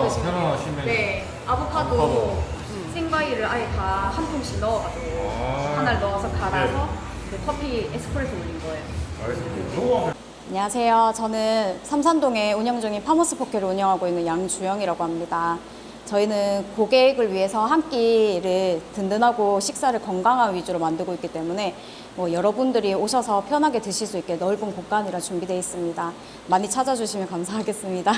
드시면 새로 돼요. 나오신 메뉴. 네, 아보카도 생과일을 아예 다 한 통씩 넣어가지고 하나를 넣어서 갈아서 그 커피 에스프레소 올린 거예요. 알겠습니다. 안녕하세요. 저는 삼산동에 운영 중인 파머스 포켓을 운영하고 있는 양주영이라고 합니다. 저희는 고객을 위해서 한 끼를 든든하고 식사를 건강한 위주로 만들고 있기 때문에 여러분들이 오셔서 편하게 드실 수 있게 넓은 공간이라 준비되어 있습니다. 많이 찾아주시면 감사하겠습니다.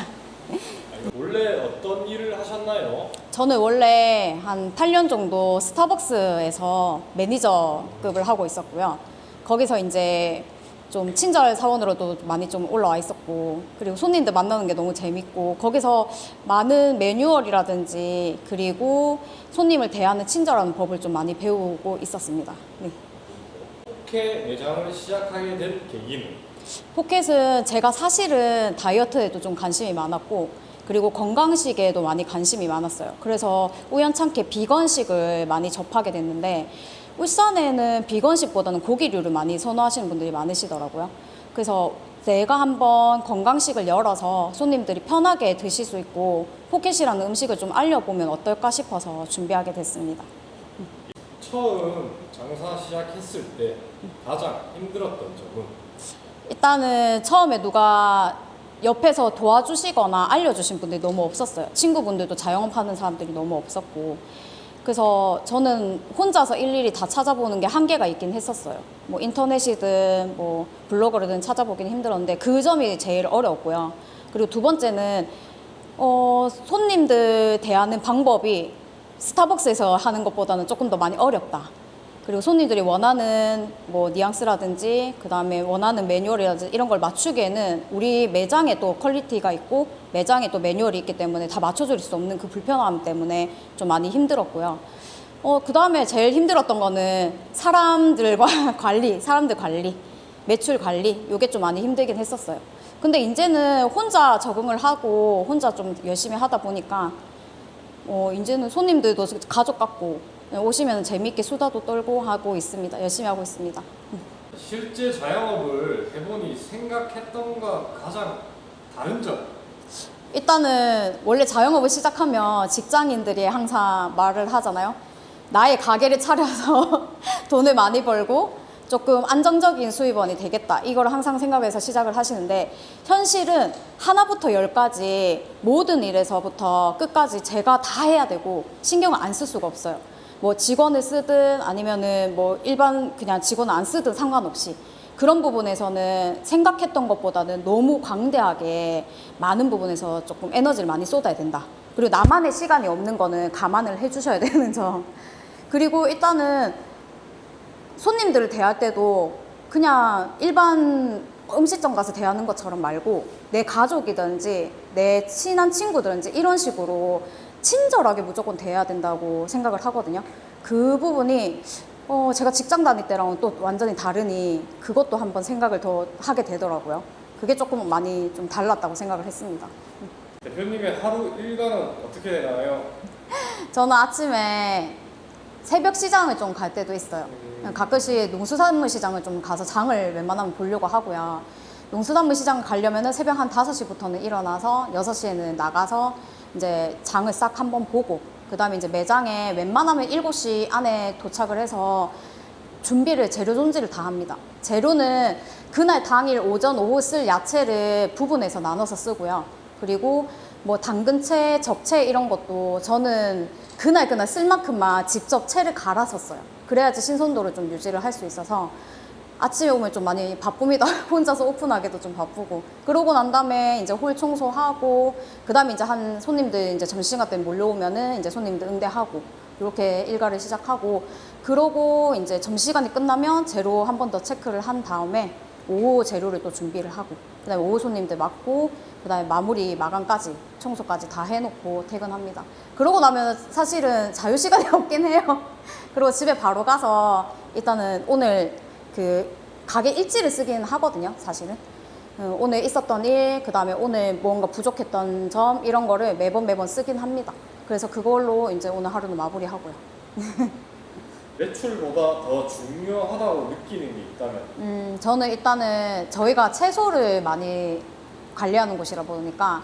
원래 어떤 일을 하셨나요? 저는 원래 한 8년 정도 스타벅스에서 매니저급을 하고 있었고요. 거기서 이제 좀 친절 사원으로도 많이 좀 올라와 있었고, 그리고 손님들 만나는 게 너무 재밌고, 거기서 많은 매뉴얼이라든지 그리고 손님을 대하는 친절한 법을 좀 많이 배우고 있었습니다. 네. 포켓 매장을 시작하게 된 계기는? 포켓은 제가 사실은 다이어트에도 좀 관심이 많았고, 그리고 건강식에도 많이 관심이 많았어요. 그래서 우연찮게 비건식을 많이 접하게 됐는데, 울산에는 비건식보다는 고기류를 많이 선호하시는 분들이 많으시더라고요. 그래서 내가 한번 건강식을 열어서 손님들이 편하게 드실 수 있고 포켓이라는 음식을 좀 알려보면 어떨까 싶어서 준비하게 됐습니다. 처음 장사 시작했을 때 가장 힘들었던 점은? 일단은 처음에 누가 옆에서 도와주시거나 알려주신 분들이 너무 없었어요. 친구분들도 자영업 하는 사람들이 너무 없었고, 그래서 저는 혼자서 일일이 다 찾아보는 게 한계가 있긴 했었어요. 뭐 인터넷이든 뭐 블로그든 찾아보기는 힘들었는데 그 점이 제일 어려웠고요. 그리고 두 번째는 손님들 대하는 방법이 스타벅스에서 하는 것보다는 조금 더 많이 어렵다. 그리고 손님들이 원하는 뭐 뉘앙스라든지 그 다음에 원하는 매뉴얼이라든지 이런 걸 맞추기에는 우리 매장에 또 퀄리티가 있고 매장에 또 매뉴얼이 있기 때문에 다 맞춰줄 수 없는 그 불편함 때문에 좀 많이 힘들었고요. 그 다음에 제일 힘들었던 거는 사람들과 사람들 관리, 매출 관리, 이게 좀 많이 힘들긴 했었어요. 근데 이제는 혼자 적응을 하고 혼자 좀 열심히 하다 보니까 이제는 손님들도 가족 같고 오시면 재미있게 수다도 떨고 하고 있습니다. 열심히 하고 있습니다. 실제 자영업을 해보니 생각했던 것과 가장 다른 점? 일단은 원래 자영업을 시작하면 직장인들이 항상 말을 하잖아요. 나의 가게를 차려서 돈을 많이 벌고 조금 안정적인 수입원이 되겠다. 이걸 항상 생각해서 시작을 하시는데 현실은 하나부터 열까지 모든 일에서부터 끝까지 제가 다 해야 되고 신경을 안 쓸 수가 없어요. 뭐 직원을 쓰든 아니면은 뭐 일반 그냥 직원 안 쓰든 상관없이 그런 부분에서는 생각했던 것보다는 너무 광대하게 많은 부분에서 조금 에너지를 많이 쏟아야 된다. 그리고 나만의 시간이 없는 거는 감안을 해주셔야 되는 점. 그리고 일단은 손님들을 대할 때도 그냥 일반 음식점 가서 대하는 것처럼 말고 내 가족이든지 내 친한 친구들인지 이런 식으로 친절하게 무조건 대해야 된다고 생각을 하거든요. 그 부분이 제가 직장 다닐 때랑은 또 완전히 다르니 그것도 한번 생각을 더 하게 되더라고요. 그게 조금 많이 좀 달랐다고 생각을 했습니다. 대표님의 하루 일과는 어떻게 되나요? 저는 아침에 새벽 시장을 좀 갈 때도 있어요. 가끔씩 농수산물 시장을 좀 가서 장을 웬만하면 보려고 하고요. 농수산물 시장 가려면은 새벽 한 5시부터는 일어나서 6시에는 나가서 이제 장을 싹 한번 보고 그 다음에 이제 매장에 웬만하면 7시 안에 도착을 해서 재료 손질을 다 합니다. 재료는 그날 당일 오전 오후 쓸 야채를 부분해서 나눠서 쓰고요. 그리고 뭐 당근채, 적채 이런 것도 저는 그날 쓸 만큼만 직접 채를 갈아서 써요. 그래야지 신선도를 좀 유지를 할 수 있어서 아침에 오면 좀 많이 바쁩니다. 혼자서 오픈하기도 좀 바쁘고. 그러고 난 다음에 이제 홀 청소하고, 그 다음에 이제 한 손님들 이제 점심시간 때 몰려오면은 이제 손님들 응대하고, 이렇게 일과를 시작하고, 그러고 이제 점심시간이 끝나면 재료 한 번 더 체크를 한 다음에 오후 재료를 또 준비를 하고, 그 다음에 오후 손님들 맞고, 그 다음에 마무리 마감까지, 청소까지 다 해놓고 퇴근합니다. 그러고 나면 사실은 자유시간이 없긴 해요. 그리고 집에 바로 가서 일단은 오늘 그 가게 일지를 쓰긴 하거든요, 사실은. 오늘 있었던 일, 그 다음에 오늘 뭔가 부족했던 점, 이런 거를 매번 쓰긴 합니다. 그래서 그걸로 이제 오늘 하루는 마무리하고요. 매출보다 더 중요하다고 느끼는 게 있다면? 저는 일단은 저희가 채소를 많이 관리하는 곳이라 보니까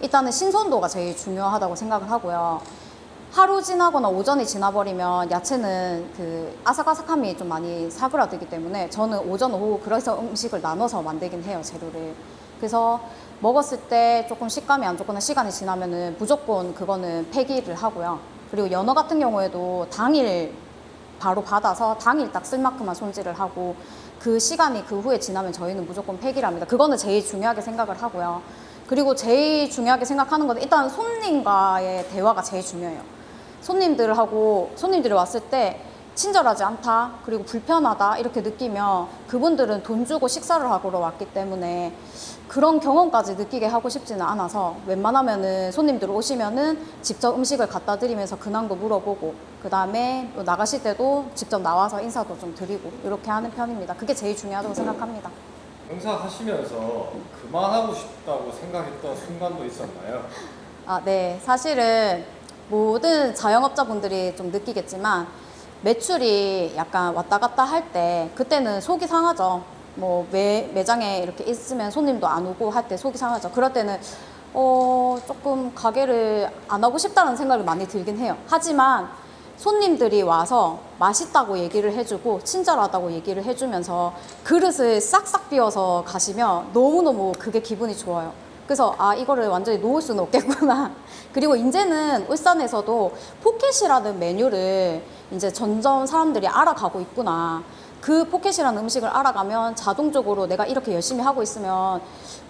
일단은 신선도가 제일 중요하다고 생각을 하고요. 하루 지나거나 오전이 지나버리면 야채는 그 아삭아삭함이 좀 많이 사그라들기 때문에 저는 오전, 오후 그래서 음식을 나눠서 만들긴 해요, 재료를. 그래서 먹었을 때 조금 식감이 안 좋거나 시간이 지나면은 무조건 그거는 폐기를 하고요. 그리고 연어 같은 경우에도 당일 바로 받아서 당일 딱 쓸 만큼만 손질을 하고 그 시간이 그 후에 지나면 저희는 무조건 폐기를 합니다. 그거는 제일 중요하게 생각을 하고요. 그리고 제일 중요하게 생각하는 건 일단 손님과의 대화가 제일 중요해요. 손님들이 왔을 때 친절하지 않다, 그리고 불편하다 이렇게 느끼면 그분들은 돈 주고 식사를 하러 왔기 때문에 그런 경험까지 느끼게 하고 싶지는 않아서 웬만하면은 손님들 오시면은 직접 음식을 갖다 드리면서 근황도 물어보고 그 다음에 나가실 때도 직접 나와서 인사도 좀 드리고 이렇게 하는 편입니다. 그게 제일 중요하다고 생각합니다. 행사 하시면서 그만하고 싶다고 생각했던 순간도 있었나요? 아, 네. 사실은 모든 자영업자분들이 좀 느끼겠지만 매출이 약간 왔다 갔다 할 때 그때는 속이 상하죠. 뭐 매장에 이렇게 있으면 손님도 안 오고 할 때 속이 상하죠. 그럴 때는 조금 가게를 안 하고 싶다는 생각이 많이 들긴 해요. 하지만 손님들이 와서 맛있다고 얘기를 해주고 친절하다고 얘기를 해주면서 그릇을 싹싹 비워서 가시면 너무너무 그게 기분이 좋아요. 그래서 아, 이거를 완전히 놓을 수는 없겠구나. 그리고 이제는 울산에서도 포켓이라는 메뉴를 이제 점점 사람들이 알아가고 있구나. 그 포켓이라는 음식을 알아가면 자동적으로 내가 이렇게 열심히 하고 있으면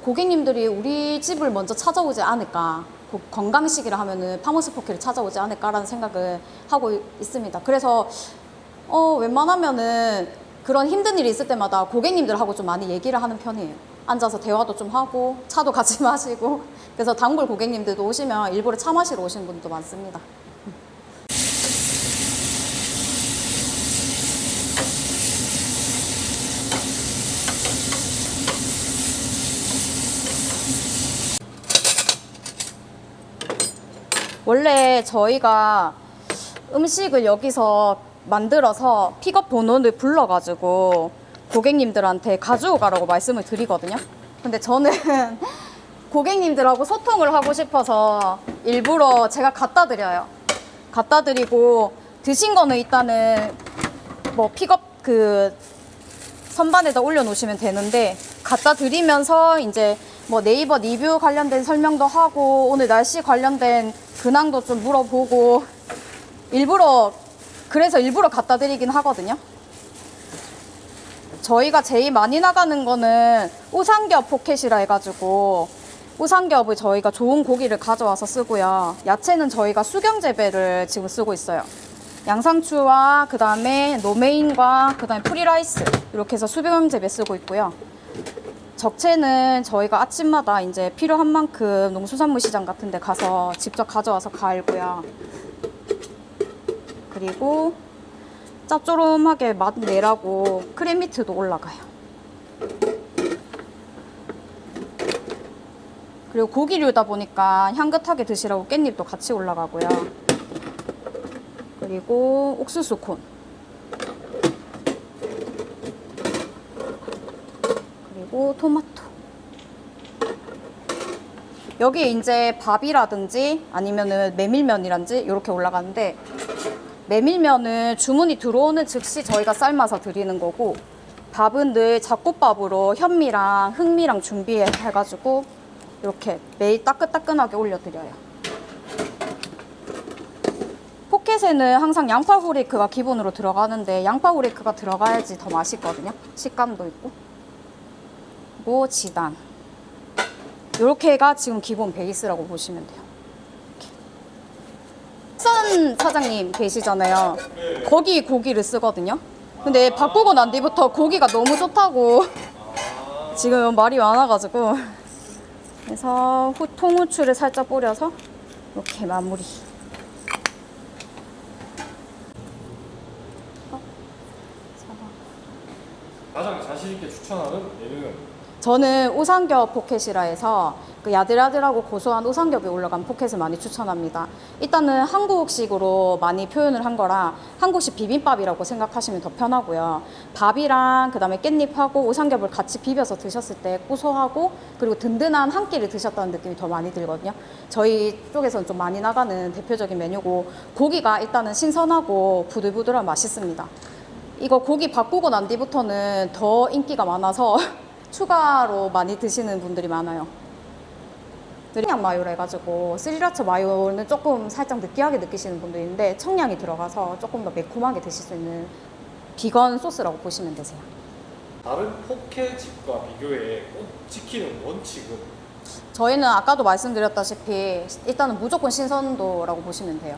고객님들이 우리 집을 먼저 찾아오지 않을까. 건강식이라 하면은 파머스 포켓을 찾아오지 않을까라는 생각을 하고 있습니다. 그래서 웬만하면은 그런 힘든 일이 있을 때마다 고객님들하고 좀 많이 얘기를 하는 편이에요. 앉아서 대화도 좀 하고 차도 같이 마시고 그래서 단골 고객님들도 오시면 일부러 차 마시러 오시는 분도 많습니다. 원래 저희가 음식을 여기서 만들어서 픽업 번호를 불러가지고 고객님들한테 가지고 가라고 말씀을 드리거든요. 근데 저는 고객님들하고 소통을 하고 싶어서 일부러 제가 갖다 드려요. 갖다 드리고 드신 거는 일단은 뭐 픽업 그 선반에다 올려놓으시면 되는데 갖다 드리면서 이제 뭐 네이버 리뷰 관련된 설명도 하고 오늘 날씨 관련된 근황도 좀 물어보고 그래서 일부러 갖다 드리긴 하거든요. 저희가 제일 많이 나가는 거는 우삼겹 포켓이라 해가지고 우삼겹을 저희가 좋은 고기를 가져와서 쓰고요. 야채는 저희가 수경 재배를 지금 쓰고 있어요. 양상추와 그 다음에 로메인과 그 다음에 프리라이스 이렇게 해서 수경 재배 쓰고 있고요. 적채는 저희가 아침마다 이제 필요한 만큼 농수산물 시장 같은 데 가서 직접 가져와서 갈고요. 그리고 짭조름하게 맛 내라고 크림미트도 올라가요. 그리고 고기류다 보니까 향긋하게 드시라고 깻잎도 같이 올라가고요. 그리고 옥수수 콘. 그리고 토마토. 여기에 이제 밥이라든지 아니면은 메밀면이란지 이렇게 올라가는데 메밀면은 주문이 들어오는 즉시 저희가 삶아서 드리는 거고 밥은 늘 잡곡밥으로 현미랑 흑미랑 준비해가지고 이렇게 매일 따끈따끈하게 올려드려요. 포켓에는 항상 양파 후레이크가 기본으로 들어가는데 양파 후레이크가 들어가야지 더 맛있거든요. 식감도 있고. 그리고 지단. 이렇게가 지금 기본 베이스라고 보시면 돼요. 선 사장님 계시잖아요. 거기 고기를 쓰거든요. 근데 바꾸고 난 뒤부터 고기가 너무 좋다고 지금 말이 많아가지고 그래서 통후추를 살짝 뿌려서 이렇게 마무리. 가장 자신 있게 추천하는 메뉴는? 저는 우삼겹 포켓이라 해서 그 야들야들하고 고소한 우삼겹이 올라간 포켓을 많이 추천합니다. 일단은 한국식으로 많이 표현을 한 거라 한국식 비빔밥이라고 생각하시면 더 편하고요. 밥이랑 그다음에 깻잎하고 우삼겹을 같이 비벼서 드셨을 때 고소하고 그리고 든든한 한 끼를 드셨다는 느낌이 더 많이 들거든요. 저희 쪽에서는 좀 많이 나가는 대표적인 메뉴고 고기가 일단은 신선하고 부들부들하고 맛있습니다. 이거 고기 바꾸고 난 뒤부터는 더 인기가 많아서 추가로 많이 드시는 분들이 많아요. 청양 마요를 해가지고 스리라차 마요는 조금 살짝 느끼하게 느끼시는 분도 있는데 청양이 들어가서 조금 더 매콤하게 드실 수 있는 비건 소스라고 보시면 되세요. 다른 포케집과 비교해 꼭 지키는 원칙은? 저희는 아까도 말씀드렸다시피 일단은 무조건 신선도라고 보시면 돼요.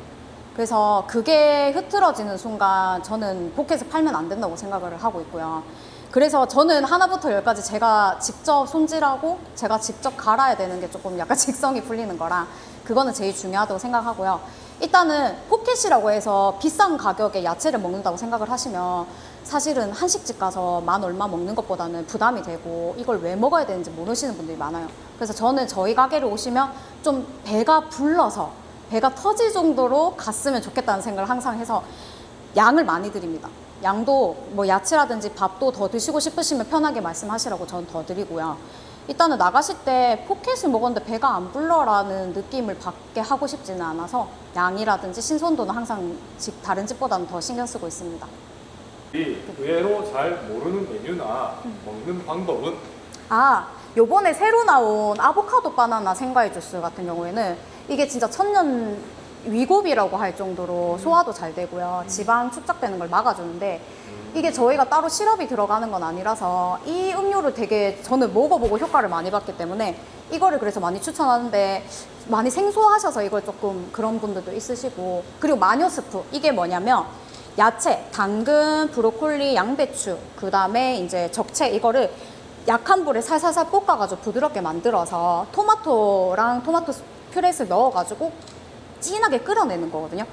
그래서 그게 흐트러지는 순간 저는 포켓을 팔면 안 된다고 생각을 하고 있고요. 그래서 저는 하나부터 열까지 제가 직접 손질하고 제가 직접 갈아야 되는 게 조금 약간 직성이 풀리는 거라 그거는 제일 중요하다고 생각하고요. 일단은 포켓이라고 해서 비싼 가격에 야채를 먹는다고 생각을 하시면 사실은 한식집 가서 만 얼마 먹는 것보다는 부담이 되고 이걸 왜 먹어야 되는지 모르시는 분들이 많아요. 그래서 저는 저희 가게를 오시면 좀 배가 불러서 배가 터질 정도로 갔으면 좋겠다는 생각을 항상 해서 양을 많이 드립니다. 양도 뭐 야채라든지 밥도 더 드시고 싶으시면 편하게 말씀하시라고 저는 더 드리고요. 일단은 나가실 때 포켓을 먹었는데 배가 안 불러라는 느낌을 받게 하고 싶지는 않아서 양이라든지 신선도는 항상 다른 집보다는 더 신경 쓰고 있습니다. 의외로 잘 모르는 메뉴나 먹는 방법은? 요번에 새로 나온 아보카도 바나나 생과일 주스 같은 경우에는 이게 진짜 천년 위고비라고 할 정도로 소화도 잘 되고요. 지방 축적되는 걸 막아주는데 이게 저희가 따로 시럽이 들어가는 건 아니라서 이 음료를 되게 저는 먹어보고 효과를 많이 봤기 때문에 이거를 그래서 많이 추천하는데 많이 생소하셔서 이걸 조금 그런 분들도 있으시고 그리고 마녀 스프 이게 뭐냐면 야채, 당근, 브로콜리, 양배추 그 다음에 이제 적채 이거를 약한 불에 살살살 볶아가지고 부드럽게 만들어서 토마토랑 토마토 퓨레를 넣어가지고 진하게 끓여내는 거거든요.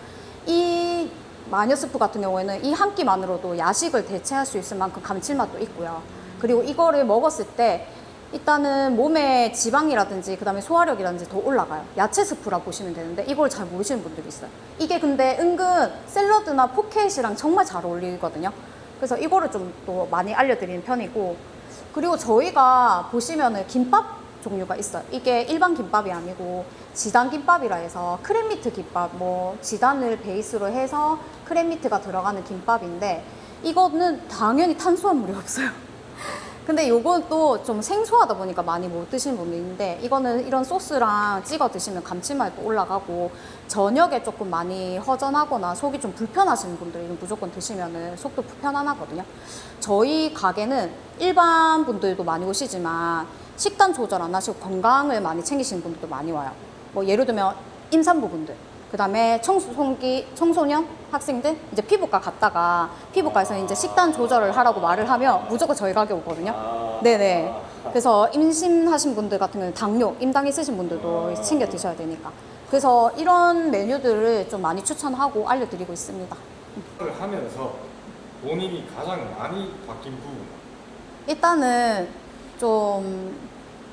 이 마녀 스프 같은 경우에는 이 한 끼만으로도 야식을 대체할 수 있을 만큼 감칠맛도 있고요. 그리고 이거를 먹었을 때 일단은 몸에 지방이라든지 그 다음에 소화력이라든지 더 올라가요. 야채 스프라 보시면 되는데 이걸 잘 모르시는 분들이 있어요. 이게 근데 은근 샐러드나 포켓이랑 정말 잘 어울리거든요. 그래서 이거를 좀 또 많이 알려드리는 편이고 그리고 저희가 보시면은 김밥 종류가 있어요. 이게 일반 김밥이 아니고 지단 김밥이라 해서 크랩미트 김밥, 뭐 지단을 베이스로 해서 크랩미트가 들어가는 김밥인데 이거는 당연히 탄수화물이 없어요. 근데 요건 또 좀 생소하다 보니까 많이 못 드시는 분도 있는데 이거는 이런 소스랑 찍어 드시면 감칠맛도 올라가고 저녁에 조금 많이 허전하거나 속이 좀 불편하시는 분들은 무조건 드시면은 속도 편안하거든요. 저희 가게는 일반 분들도 많이 오시지만 식단 조절 안 하시고 건강을 많이 챙기시는 분들도 많이 와요. 뭐 예를 들면 임산부분들, 그 다음에 청소년 학생들 이제 피부과 갔다가 피부과에서 이제 식단 조절을 하라고 말을 하면 무조건 저희 가게 오거든요. 네네. 그래서 임신하신 분들 같은 경우는 당뇨, 임당 있으신 분들도 챙겨 드셔야 되니까. 그래서 이런 메뉴들을 좀 많이 추천하고 알려드리고 있습니다. 하면서 본인이 가장 많이 바뀐 부분? 일단은 좀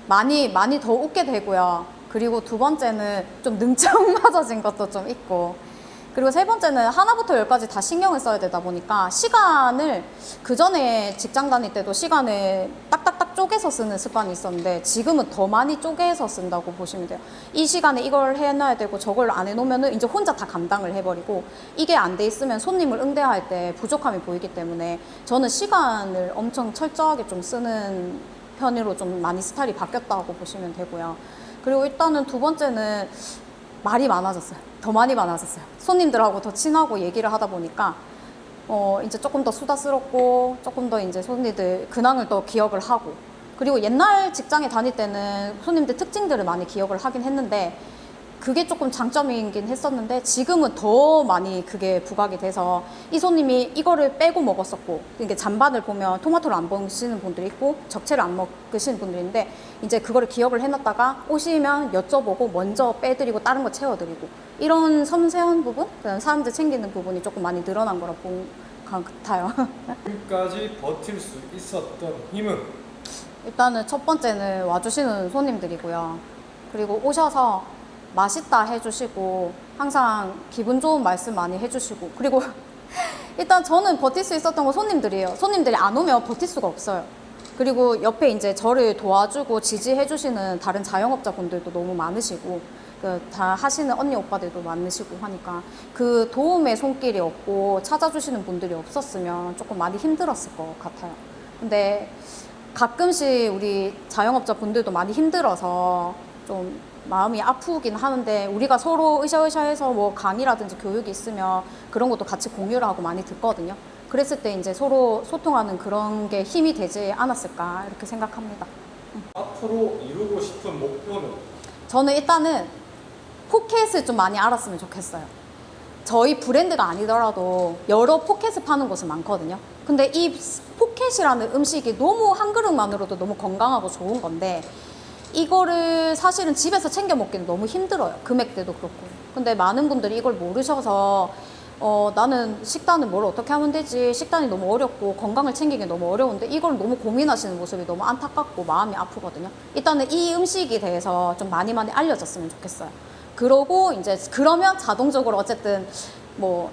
많이 더 웃게 되고요. 그리고 두 번째는 좀 능청맞아진 것도 좀 있고 그리고 세 번째는 하나부터 열까지 다 신경을 써야 되다 보니까 시간을 그전에 직장 다닐 때도 시간을 딱딱딱 쪼개서 쓰는 습관이 있었는데 지금은 더 많이 쪼개서 쓴다고 보시면 돼요. 이 시간에 이걸 해놔야 되고 저걸 안 해놓으면 이제 혼자 다 감당을 해버리고 이게 안 돼 있으면 손님을 응대할 때 부족함이 보이기 때문에 저는 시간을 엄청 철저하게 좀 쓰는 편으로 좀 많이 스타일이 바뀌었다고 보시면 되고요. 그리고 일단은 두 번째는 말이 많아졌어요. 더 많이 많아졌어요. 손님들하고 더 친하고 얘기를 하다 보니까 이제 조금 더 수다스럽고 조금 더 이제 손님들 근황을 더 기억을 하고 그리고 옛날 직장에 다닐 때는 손님들 특징들을 많이 기억을 하긴 했는데 그게 조금 장점이긴 했었는데 지금은 더 많이 그게 부각이 돼서 이 손님이 이거를 빼고 먹었었고 이게 잔반을 보면 토마토를 안 먹으시는 분들이 있고 적채를 안 먹으시는 분들인데 이제 그거를 기억을 해놨다가 오시면 여쭤보고 먼저 빼드리고 다른 거 채워드리고 이런 섬세한 부분, 그다음 사람들 챙기는 부분이 조금 많이 늘어난 거라 본 것 같아요. 지금까지 버틸 수 있었던 힘은? 일단은 첫 번째는 와주시는 손님들이고요. 그리고 오셔서 맛있다 해주시고 항상 기분 좋은 말씀 많이 해주시고, 그리고 일단 저는 버틸 수 있었던 건 손님들이에요. 손님들이 안 오면 버틸 수가 없어요. 그리고 옆에 이제 저를 도와주고 지지해주시는 다른 자영업자분들도 너무 많으시고, 다 하시는 언니 오빠들도 많으시고 하니까 그 도움의 손길이 없고 찾아주시는 분들이 없었으면 조금 많이 힘들었을 것 같아요. 근데 가끔씩 우리 자영업자 분들도 많이 힘들어서 좀 마음이 아프긴 하는데, 우리가 서로 으쌰으쌰해서 뭐 강의라든지 교육이 있으면 그런 것도 같이 공유를 하고 많이 듣거든요. 그랬을 때 이제 서로 소통하는 그런 게 힘이 되지 않았을까 이렇게 생각합니다. 앞으로 이루고 싶은 목표는? 저는 일단은 포켓을 좀 많이 알았으면 좋겠어요. 저희 브랜드가 아니더라도 여러 포켓을 파는 곳은 많거든요. 근데 이 포켓이라는 음식이 너무 한 그릇만으로도 너무 건강하고 좋은 건데, 이거를 사실은 집에서 챙겨 먹기는 너무 힘들어요. 금액대도 그렇고. 근데 많은 분들이 이걸 모르셔서 나는 식단을 뭘 어떻게 하면 되지? 식단이 너무 어렵고 건강을 챙기기 너무 어려운데 이걸 너무 고민하시는 모습이 너무 안타깝고 마음이 아프거든요. 일단은 이 음식에 대해서 좀 많이 알려졌으면 좋겠어요. 그러고 이제 그러면 자동적으로 어쨌든 뭐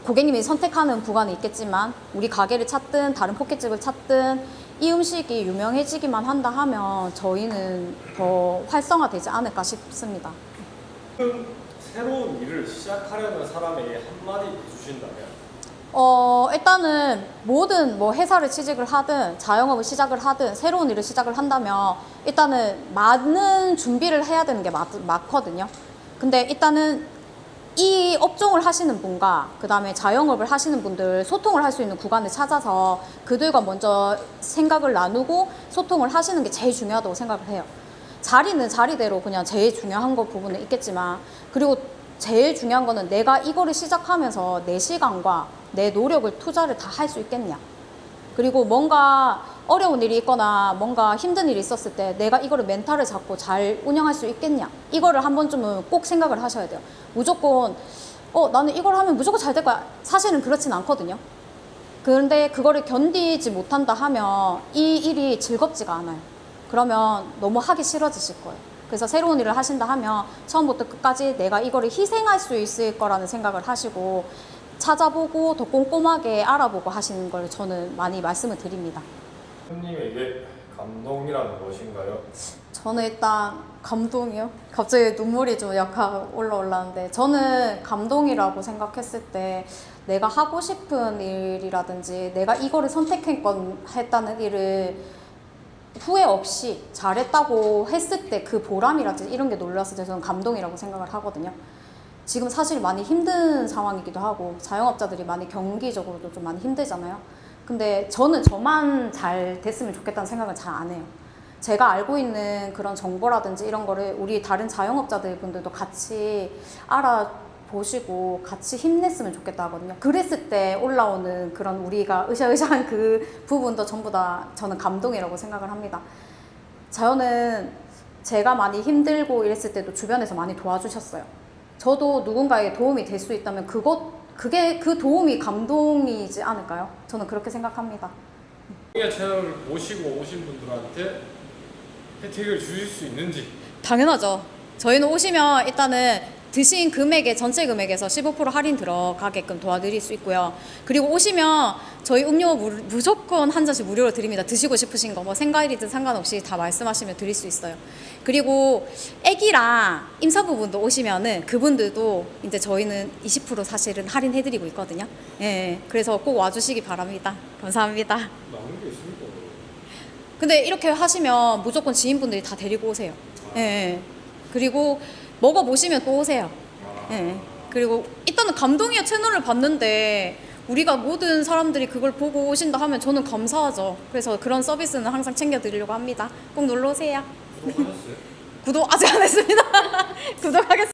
고객님이 선택하는 구간이 있겠지만 우리 가게를 찾든 다른 포켓집을 찾든 이 음식이 유명해지기만 한다 하면 저희는 더 활성화되지 않을까 싶습니다. 새로운 일을 시작하려는 사람에게 한마디 해주신다면? 일단은 모든 뭐 회사를 취직을 하든 자영업을 시작을 하든 새로운 일을 시작을 한다면 일단은 많은 준비를 해야 되는 게 맞거든요. 근데 일단은 이 업종을 하시는 분과 그 다음에 자영업을 하시는 분들 소통을 할 수 있는 구간을 찾아서 그들과 먼저 생각을 나누고 소통을 하시는 게 제일 중요하다고 생각을 해요. 자리는 자리대로 그냥 제일 중요한 거 부분은 있겠지만, 그리고 제일 중요한 거는 내가 이거를 시작하면서 내 시간과 내 노력을 투자를 다 할 수 있겠냐. 그리고 뭔가 어려운 일이 있거나 뭔가 힘든 일이 있었을 때 내가 이거를 멘탈을 잡고 잘 운영할 수 있겠냐. 이거를 한 번쯤은 꼭 생각을 하셔야 돼요. 무조건 나는 이걸 하면 무조건 잘 될 거야. 사실은 그렇진 않거든요. 그런데 그거를 견디지 못한다 하면 이 일이 즐겁지가 않아요. 그러면 너무 하기 싫어지실 거예요. 그래서 새로운 일을 하신다 하면 처음부터 끝까지 내가 이거를 희생할 수 있을 거라는 생각을 하시고 찾아보고 더 꼼꼼하게 알아보고 하시는 걸 저는 많이 말씀을 드립니다. 손님에게 감동이란 무엇인가요? 저는 일단 감동이요? 갑자기 눈물이 좀 약간 올라오는데, 저는 감동이라고 생각했을 때 내가 하고 싶은 일이라든지 내가 이거를 선택했다는 일을 후회 없이 잘했다고 했을 때 그 보람이라든지 이런 게 놀랐을 때 저는 감동이라고 생각을 하거든요. 지금 사실 많이 힘든 상황이기도 하고 자영업자들이 많이 경기적으로도 좀 많이 힘들잖아요. 근데 저는 저만 잘 됐으면 좋겠다는 생각을 잘 안 해요. 제가 알고 있는 그런 정보라든지 이런 거를 우리 다른 자영업자들 분들도 같이 알아보시고 같이 힘냈으면 좋겠다 하거든요. 그랬을 때 올라오는 그런 우리가 으쌰으쌰한 그 부분도 전부 다 저는 감동이라고 생각을 합니다. 저는 제가 많이 힘들고 이랬을 때도 주변에서 많이 도와주셨어요. 저도 누군가에게 도움이 될 수 있다면 그게 그 도움이 감동이지 않을까요? 저는 그렇게 생각합니다. 이 채널을 보시고 오신 분들한테 혜택을 주실 수 있는지? 당연하죠. 저희는 오시면 일단은 드신 금액의 전체 금액에서 15% 할인 들어가게끔 도와드릴 수 있고요. 그리고 오시면 저희 음료 무조건 한 잔씩 무료로 드립니다. 드시고 싶으신 거 뭐 생과일이든 상관없이 다 말씀하시면 드릴 수 있어요. 그리고 애기랑 임산부분도 오시면은 그분들도 이제 저희는 20% 사실은 할인해드리고 있거든요. 예, 그래서 꼭 와주시기 바랍니다. 감사합니다. 남은 게 있습니까? 근데 이렇게 하시면 무조건 지인분들이 다 데리고 오세요. 예. 그리고 먹어보시면 또 오세요. 예. 그리고 일단은 감동이야 채널을 봤는데 우리가 모든 사람들이 그걸 보고 오신다 하면 저는 감사하죠. 그래서 그런 서비스는 항상 챙겨드리려고 합니다. 꼭 놀러 오세요. 구독하셨어요? 구독 아직 안 했습니다. 구독하겠습니다.